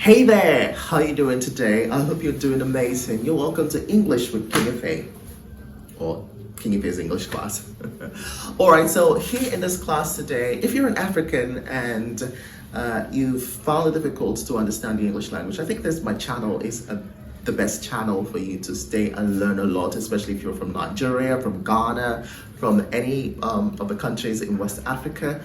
Hey there, how you doing today? I hope you're doing amazing. You're welcome to English with King of A, or King of A's English class. All right, so here in this class today, if you're an African and you've found it difficult to understand the English language, I think my channel is the best channel for you to stay and learn a lot, especially if you're from Nigeria, from Ghana, from any of the countries in West Africa.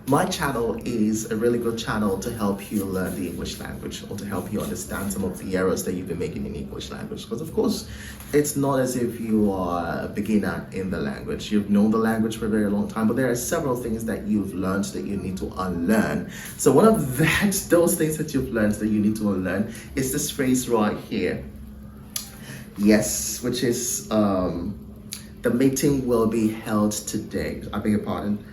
My channel is a really good channel to help you learn the English language or to help you understand some of the errors that you've been making in English language. Because of course, it's not as if you are a beginner in the language. You've known the language for a very long time, but there are several things that you've learned that you need to unlearn. So one of those things that you've learned that you need to unlearn is this phrase right here. Yes, which is the meeting will be held today. I beg your pardon.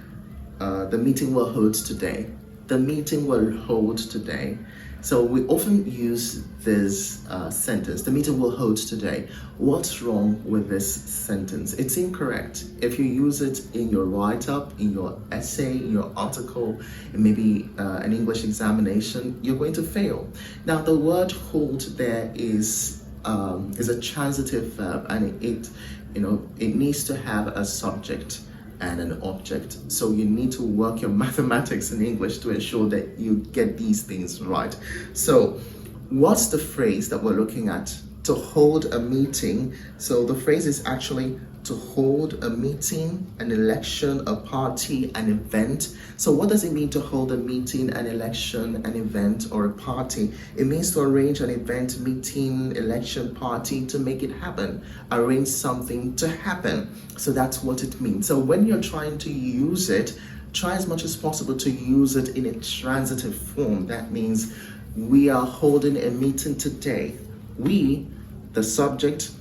The meeting will hold today. The meeting will hold today. So we often use this sentence, the meeting will hold today. What's wrong with this sentence? It's incorrect. If you use it in your write-up, in your essay, in your article, and maybe an English examination, you're going to fail. Now the word hold there is a transitive verb, and it needs to have a subject and an object. So you need to work your mathematics in English to ensure that you get these things right. So what's the phrase that we're looking at? To hold a meeting. So the phrase is actually to hold a meeting, an election, a party, an event. So what does it mean to hold a meeting, an election, an event, or a party? It means to arrange an event, meeting, election, party to make it happen. Arrange something to happen. So that's what it means. So when you're trying to use it, try as much as possible to use it in a transitive form. That means we are holding a meeting today. We, the subject,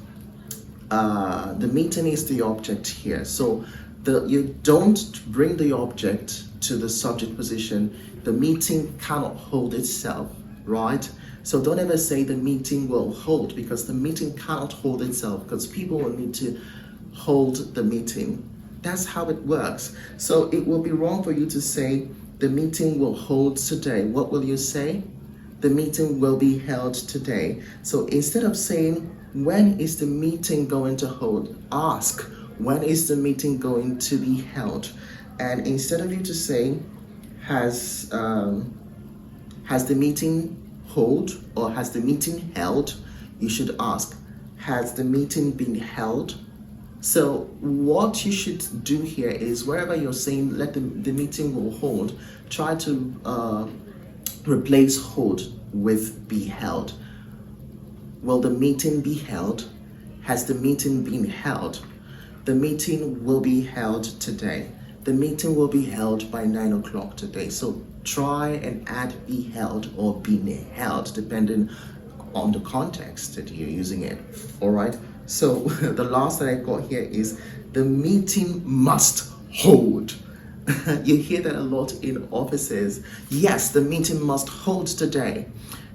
the meeting is the object here. So you don't bring the object to the subject position. The meeting cannot hold itself, right? So don't ever say the meeting will hold, because the meeting cannot hold itself, because people will need to hold the meeting. That's how it works. So it will be wrong for you to say the meeting will hold today. What will you say? The meeting will be held today. So instead of saying, when is the meeting going to hold? Ask, when is the meeting going to be held? And instead of you to say, has the meeting hold or has the meeting held? You should ask, has the meeting been held? So what you should do here is, wherever you're saying let the meeting will hold, try to replace hold with be held. Will the meeting be held? Has the meeting been held? The meeting will be held today. The meeting will be held by 9 o'clock today. So try and add be held or being held, depending on the context that you're using it. All right. So the last that I got here is the meeting must hold. You hear that a lot in offices. Yes, the meeting must hold today.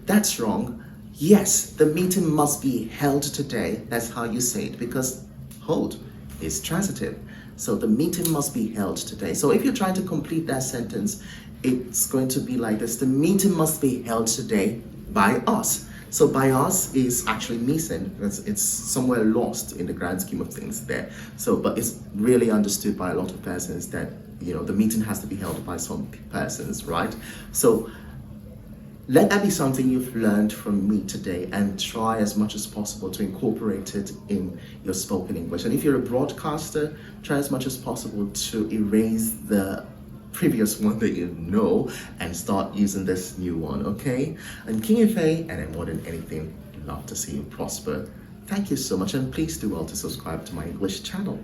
That's wrong. Yes, the meeting must be held today. That's how you say it, because hold is transitive. So the meeting must be held today. So if you're trying to complete that sentence, it's going to be like this. The meeting must be held today by us. So by us is actually missing. It's somewhere lost in the grand scheme of things there. So, but it's really understood by a lot of persons that, the meeting has to be held by some persons, right? So let that be something you've learned from me today, and try as much as possible to incorporate it in your spoken English. And if you're a broadcaster, try as much as possible to erase the previous one that you know and start using this new one, okay? I'm King Ife, and I'm more than anything, love to see you prosper. Thank you so much, and please do well to subscribe to my English channel.